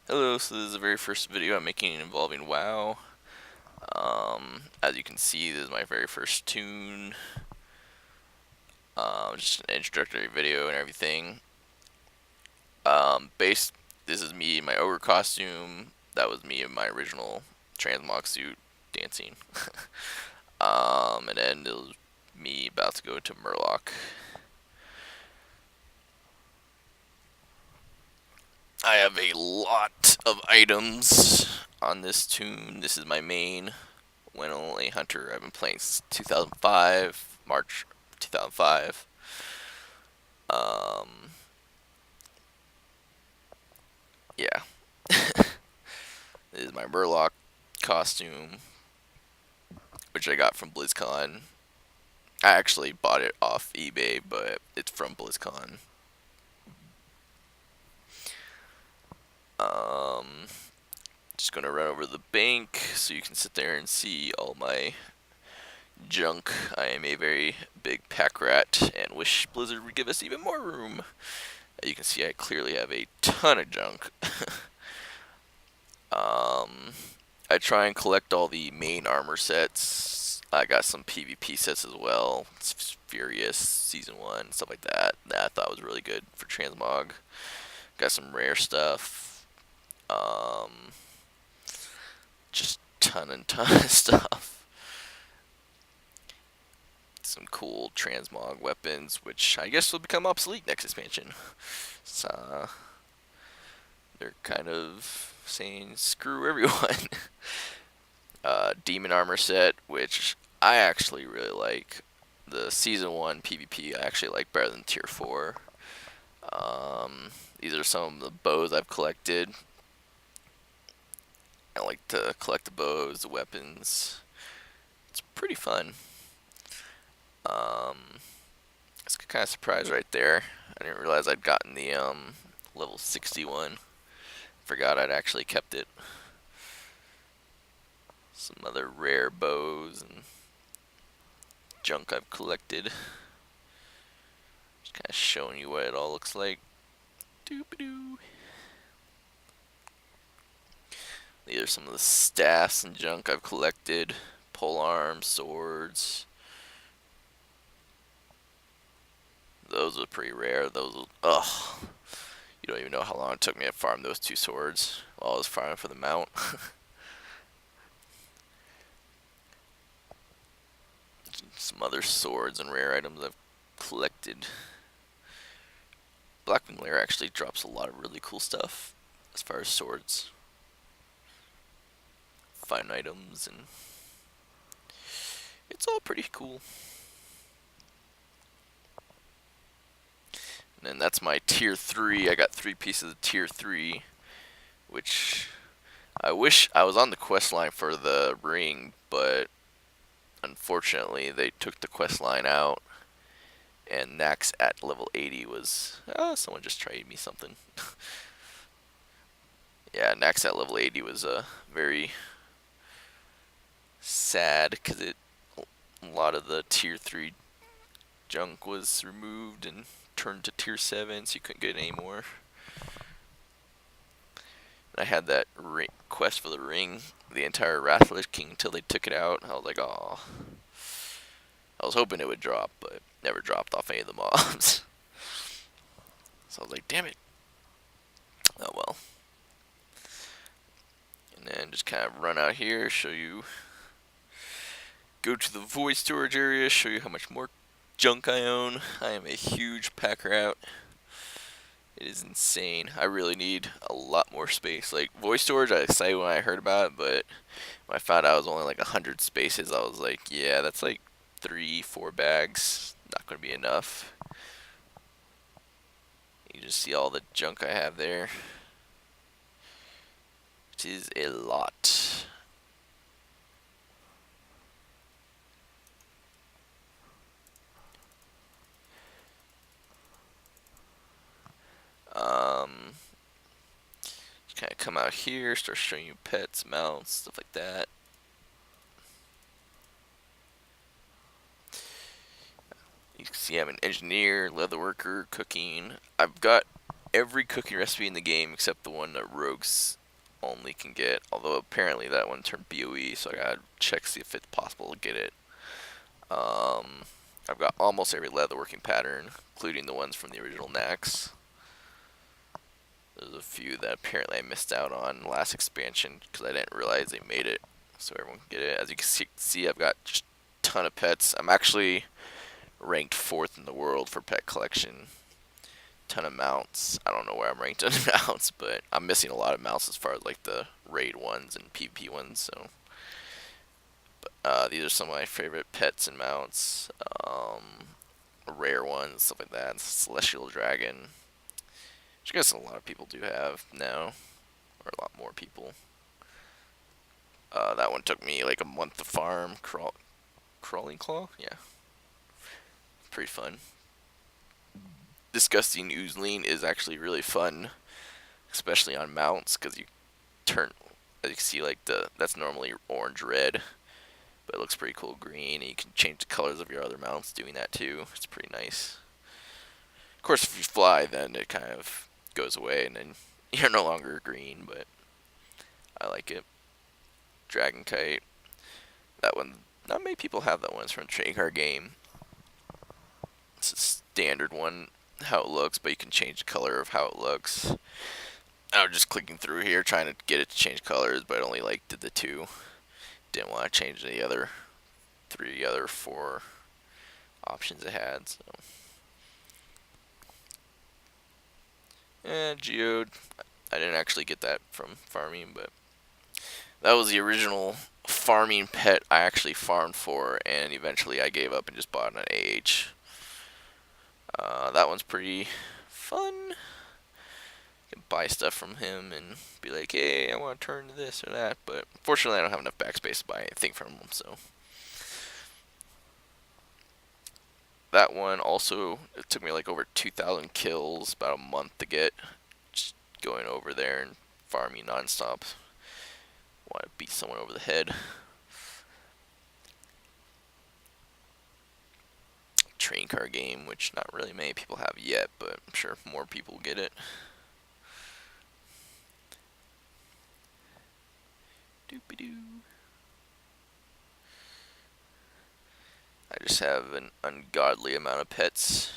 Hello, so this is the very first video I'm making involving WoW. As you can see, this is my very first tune. Just an introductory video and everything. Based, this is me in my ogre costume. That was me in my original transmog suit dancing. And then it was me about to go to Murloc. I have a lot of items on this tune. This is my main wenll hunter. I've been playing since 2005, March 2005. Um, yeah, this is my Murloc costume, which I got from BlizzCon. I actually bought it off eBay, but it's from BlizzCon. Um, just gonna run over to the bank so you can sit there and see all my junk. I am a very big pack rat and wish Blizzard would give us even more room. As you can see, I clearly have a ton of junk. um, I try and collect all the main armor sets. I got some PvP sets as well. Furious Season 1, stuff like that. That I thought was really good for transmog. Got some rare stuff. Just ton and ton of stuff. Some cool transmog weapons, which I guess will become obsolete next expansion. So, they're kind of saying screw everyone. Demon armor set, which I actually really like. The Season 1 PvP I actually like better than Tier 4. These are some of the bows I've collected. I like to collect the bows, the weapons. It's pretty fun. It's kind of surprised right there. I didn't realize I'd gotten the level 61. Forgot I'd actually kept it. Some other rare bows and junk I've collected. Just kind of showing you what it all looks like. Doop-a-doo. These are some of the staffs and junk I've collected. Pole arms, swords. Those are pretty rare. Those, ugh. You don't even know how long it took me to farm those two swords while I was farming for the mount. Some other swords and rare items I've collected. Blackwing Lair actually drops a lot of really cool stuff as far as swords. Fine items, and it's all pretty cool. And then that's my tier 3. I got 3 pieces of tier 3, which I wish I was on the quest line for the ring, but unfortunately they took the quest line out. And Nax at level 80 was, someone just traded me something. Yeah, Nax at level 80 was very sad because a lot of the tier 3 junk was removed and turned to tier 7, so you couldn't get any more. I had that quest for the ring, the entire Wrathlish King, until they took it out. I was like, oh. I was hoping it would drop, but it never dropped off any of the mobs. So I was like, damn it. Oh well. And then just kind of run out here, show you. Go to the void storage area, show you how much more junk I own. I am a huge pack rat. It is insane. I really need a lot more space. Like, void storage, I was excited when I heard about it, but when I found out it was only like 100 spaces, I was like, yeah, that's like 3-4 bags. Not going to be enough. You just see all the junk I have there. Which is a lot. Just kind of come out here, start showing you pets, mounts, stuff like that. You can see I'm an engineer, leather worker, cooking. I've got every cooking recipe in the game except the one that rogues only can get. Although apparently that one turned BOE, so I gotta check to see if it's possible to get it. I've got almost every leatherworking pattern, including the ones from the original Nax. There's a few that apparently I missed out on last expansion because I didn't realize they made it, so everyone can get it. As you can see, I've got just a ton of pets. I'm actually ranked 4th in the world for pet collection. Ton of mounts. I don't know where I'm ranked on mounts, but I'm missing a lot of mounts as far as like the raid ones and PvP ones. So, these are some of my favorite pets and mounts. Rare ones, stuff like that. Celestial Dragon, which I guess a lot of people do have now, or a lot more people. That one took me like a month to farm. Crawling Claw? Yeah. Pretty fun. Disgusting Oozling is actually really fun, especially on mounts, because you turn, as you can see, like that's normally orange red, but it looks pretty cool green, and you can change the colors of your other mounts doing that too. It's pretty nice. Of course, if you fly, then it kind of goes away, and then you're no longer green, but I like it. Dragon Kite. That one, not many people have that one. It's from a trading card game. It's a standard one, how it looks, but you can change the color of how it looks. I was just clicking through here trying to get it to change colors, but I only like did the 2. Didn't want to change the other 4 options it had. So, Geode. I didn't actually get that from farming, but that was the original farming pet I actually farmed for, and eventually I gave up and just bought an AH. That one's pretty fun. You can buy stuff from him and be like, hey, I want to turn to this or that, but unfortunately I don't have enough backspace to buy anything from him, so. That one also, it took me like over 2,000 kills, about a month to get. Just going over there and farming nonstop. Want to beat someone over the head. Train car game, which not really many people have yet, but I'm sure more people will get it. Doopy-doo. I just have an ungodly amount of pets.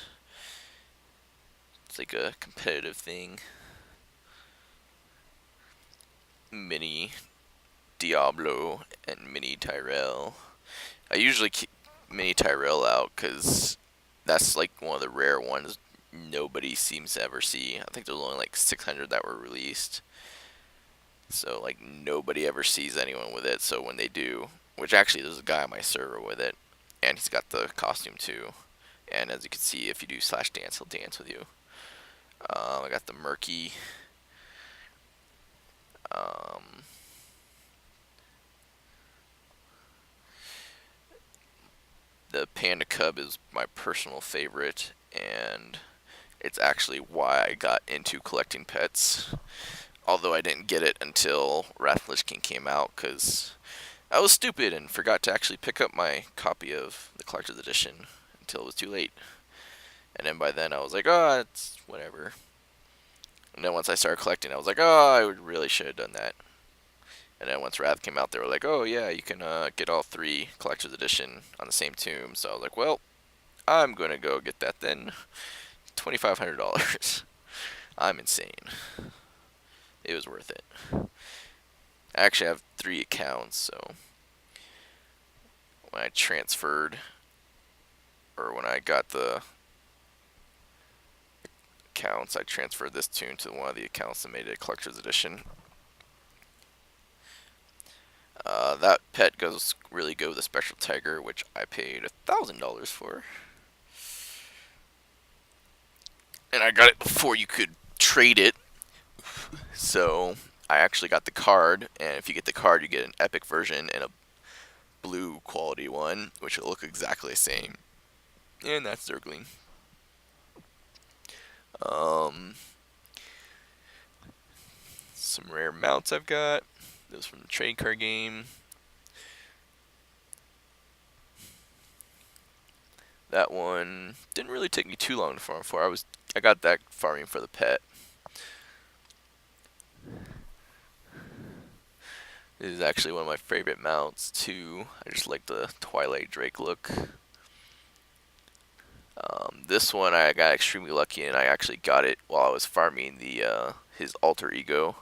It's like a competitive thing. Mini Diablo and Mini Tyrell. I usually keep Mini Tyrell out because that's like one of the rare ones nobody seems to ever see. I think there's only like 600 that were released. So like nobody ever sees anyone with it. So when they do, which actually there's a guy on my server with it, and he's got the costume too. And as you can see, if you do /dance, he'll dance with you. I got the Murky. The Panda Cub is my personal favorite, and it's actually why I got into collecting pets. Although I didn't get it until Wrath of the Lich King came out, because I was stupid and forgot to actually pick up my copy of the Collector's Edition until it was too late. And then by then I was like, oh, it's whatever. And then once I started collecting, I was like, oh, I really should have done that. And then once Wrath came out, they were like, oh yeah, you can get all 3 Collector's Edition on the same tomb. So I was like, well, I'm going to go get that then. $2,500. I'm insane. It was worth it. I actually have 3 accounts, so when I transferred, or when I got the accounts, I transferred this tune to one of the accounts that made it a Collector's Edition. That pet goes really good with a Spectral Tiger, which I paid $1,000 for. And I got it before you could trade it. So I actually got the card, and if you get the card, you get an epic version and a blue quality one, which will look exactly the same. And that's Zergling. Some rare mounts I've got. Those from the trade card game. That one didn't really take me too long to farm for. I got that farming for the pet. This is actually one of my favorite mounts too. I just like the Twilight Drake look. This one I got extremely lucky, and I actually got it while I was farming the his alter ego.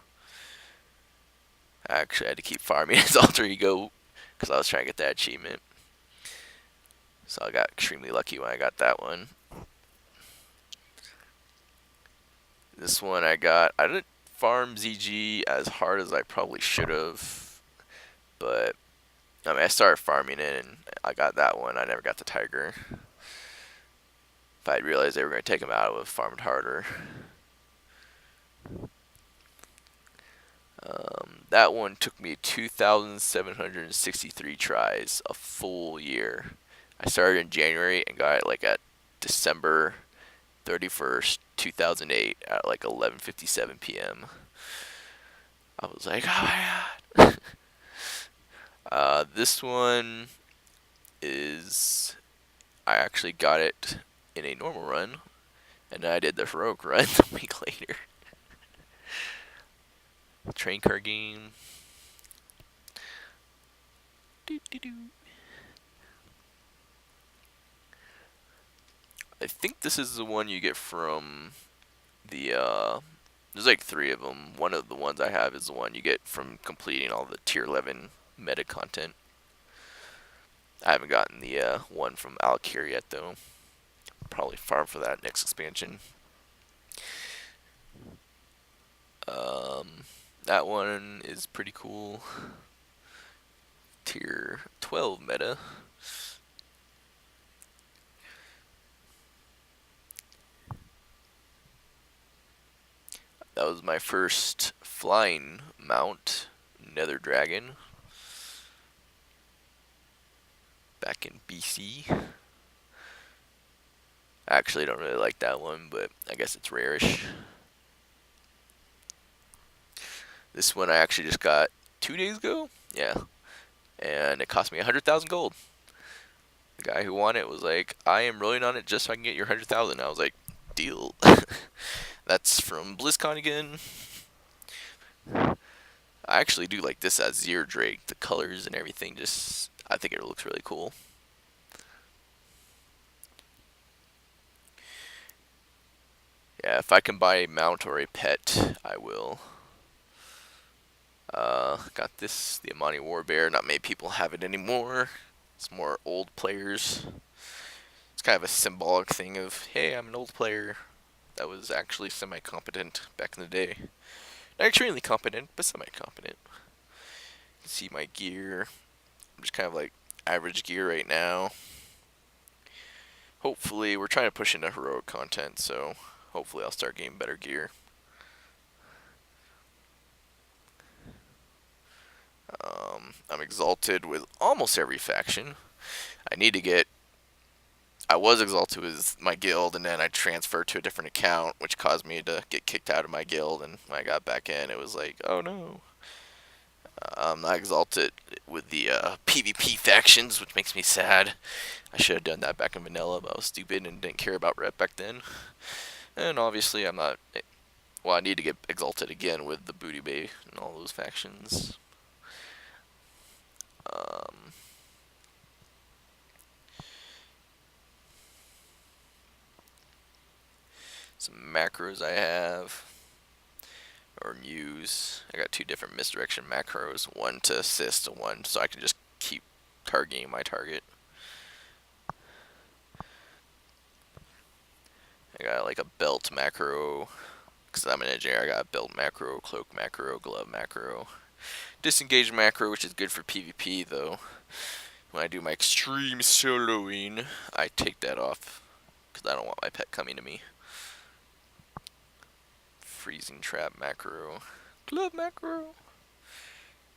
I actually had to keep farming his alter ego because I was trying to get that achievement. So I got extremely lucky when I got that one. This one I didn't farm ZG as hard as I probably should have, but I mean I started farming it and I got that one. I never got the tiger. If I had realized they were going to take him out, I would have farmed harder. That one took me 2,763 tries, a full year. I started in January and got it like at December 31st, 2008 at like 11:57 p.m. I was like, oh my god. This one is, I actually got it in a normal run, and then I did the heroic run a week later. Train car game. I think this is the one you get from the there's like 3 of them. One of the ones I have is the one you get from completing all the tier 11 meta content. I haven't gotten the one from Alkir yet though. Probably farm for that next expansion. That one is pretty cool. Tier 12 meta. That was my first flying mount, Nether Dragon, back in BC. I actually don't really like that one, but I guess it's rarish. This one I actually just got 2 days ago. Yeah. And it cost me 100,000 gold. The guy who won it was like, I am rolling on it just so I can get your 100,000. I was like, deal. That's from BlizzCon again. I actually do like this Azir Drake. The colors and everything just, I think it looks really cool. Yeah, if I can buy a mount or a pet, I will. Got this, the Amani Warbear. Not many people have it anymore. It's more old players. It's kind of a symbolic thing of, hey, I'm an old player that was actually semi-competent back in the day. Not extremely competent, but semi-competent. You can see my gear. I'm just kind of like average gear right now. Hopefully, we're trying to push into heroic content, so hopefully I'll start getting better gear. I'm exalted with almost every faction. I need to get... I was exalted with my guild, and then I transferred to a different account, which caused me to get kicked out of my guild, and when I got back in, it was like, oh no. I'm not exalted with the PvP factions, which makes me sad. I should have done that back in vanilla, but I was stupid and didn't care about rep back then. And obviously I'm not... Well, I need to get exalted again with the Booty Bay and all those factions. Some macros I have, or use. I got 2 different misdirection macros, one to assist and one so I can just keep targeting my target. I got like a belt macro, because I'm an engineer. I got a belt macro, cloak macro, glove macro, disengage macro, which is good for PvP though. When I do my extreme soloing, I take that off because I don't want my pet coming to me. Freezing trap macro, glove macro.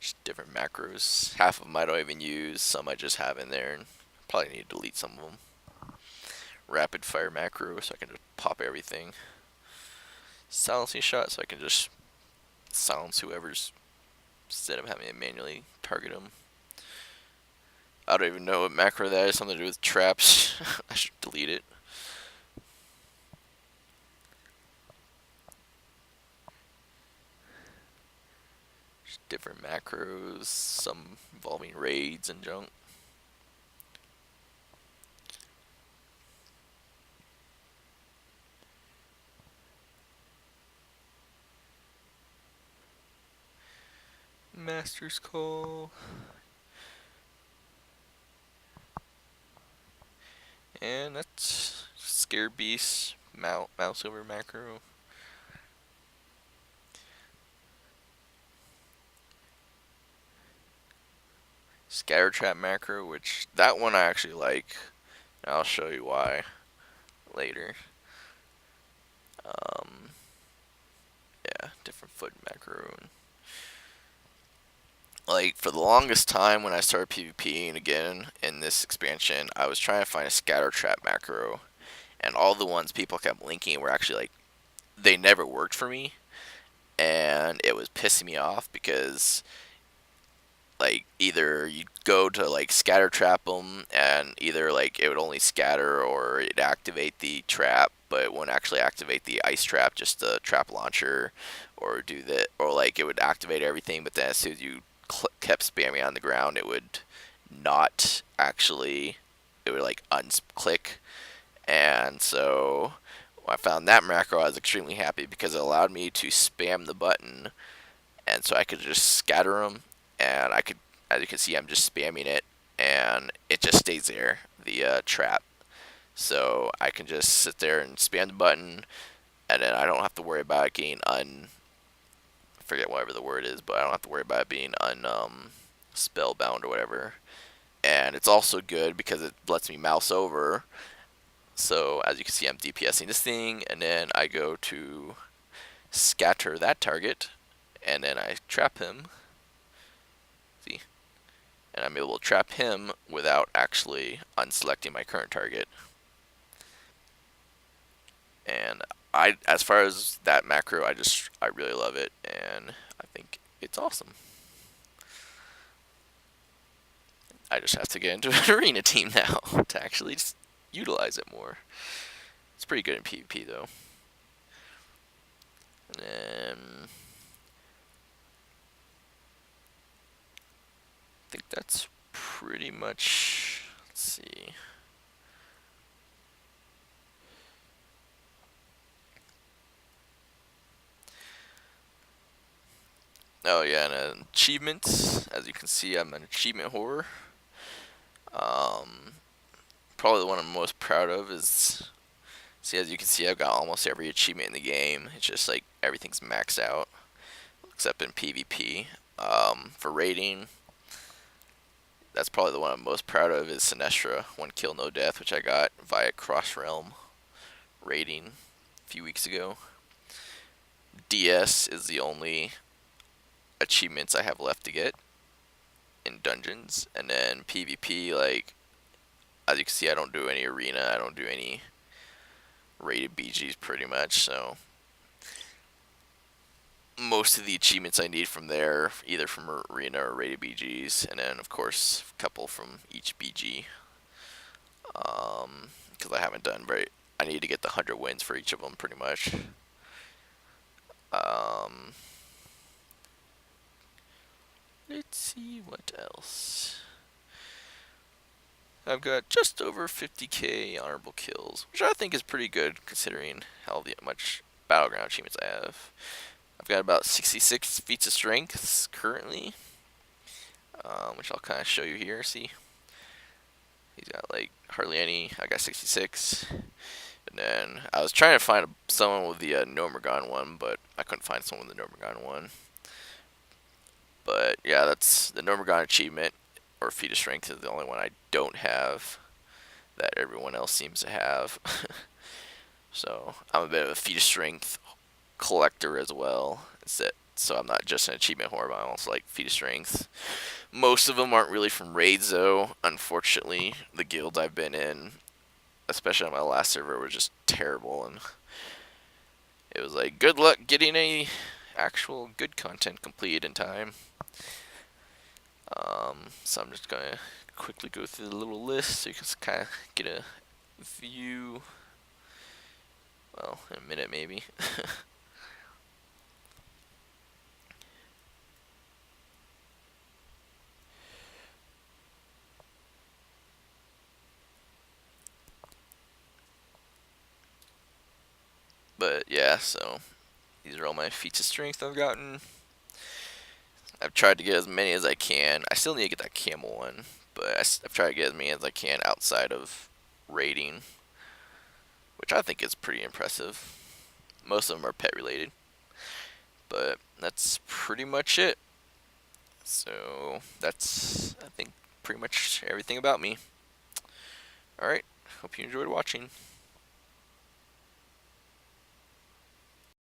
Just different macros. Half of them I don't even use. Some I just have in there, and probably need to delete some of them. Rapid fire macro, so I can just pop everything. Silencing shot, so I can just silence whoever's instead of having to manually target them. I don't even know what macro that is. Something to do with traps. I should delete it. different macros, some involving raids and junk. Master's Call. And that's Scare Beast, mouse over macro. Scatter Trap macro, which that one I actually like. I'll show you why later. Yeah, different foot macro. Like, for the longest time when I started PvPing again in this expansion, I was trying to find a Scatter Trap macro, and all the ones people kept linking were actually like, they never worked for me, and it was pissing me off because like either you'd go to like scatter trap them and either like it would only scatter or it'd activate the trap but it wouldn't actually activate the ice trap, just the trap launcher, or do that, or like it would activate everything but then as soon as you kept spamming on the ground it would not actually, it would like unclick. And so when I found that macro I was extremely happy because it allowed me to spam the button, and so I could just scatter them, and I could, as you can see, I'm just spamming it, and it just stays there, the trap. So I can just sit there and spam the button, and then I don't have to worry about it getting I forget whatever the word is, but I don't have to worry about it being spellbound or whatever. And it's also good because it lets me mouse over. So as you can see, I'm DPSing this thing, and then I go to scatter that target, and then I trap him. See? And I'm able to trap him without actually unselecting my current target. And as far as that macro, I really love it, and I think it's awesome. I just have to get into an arena team now to actually just utilize it more. It's pretty good in PvP though. And I think that's pretty much. Let's see. Oh yeah, and achievements. As you can see, I'm an achievement whore. Probably the one I'm most proud of is, see, as you can see, I've got almost every achievement in the game. It's just like everything's maxed out, except in PvP. For rating, that's probably the one I'm most proud of is Sinestra, 1 kill no death, which I got via Cross Realm rating a few weeks ago. DS is the only achievements I have left to get in dungeons, and then PvP, like, as you can see, I don't do any arena, I don't do any rated BGs pretty much, so most of the achievements I need from there, either from arena or rated BGs, and then of course a couple from each BG, because I haven't done very, I need to get the 100 wins for each of them pretty much. Let's see what else. I've got just over 50k honorable kills, which I think is pretty good considering how much battleground achievements I have. I've got about 66 feats of strength currently, which I'll kind of show you here. See, he's got like hardly any. I got 66, and then I was trying to find someone with the Nomergon one, but I couldn't find someone with the Nomergon one. But yeah, that's the Nomergon achievement, or feat of strength is the only one I don't have that everyone else seems to have. So I'm a bit of a feat of strength collector as well. So I'm not just an achievement whore, but I'm also like feat of strength. Most of them aren't really from raids though. Unfortunately, the guilds I've been in, especially on my last server, were just terrible, and it was like good luck getting a actual good content completed in time. So I'm just gonna quickly go through the little list so you can kind of get a view. Well, in a minute maybe. But yeah, so these are all my feats of strength I've gotten. I've tried to get as many as I can. I still need to get that camel one, but I've tried to get as many as I can outside of raiding, which I think is pretty impressive. Most of them are pet related, but that's pretty much it. So that's, I think, pretty much everything about me. Alright, hope you enjoyed watching.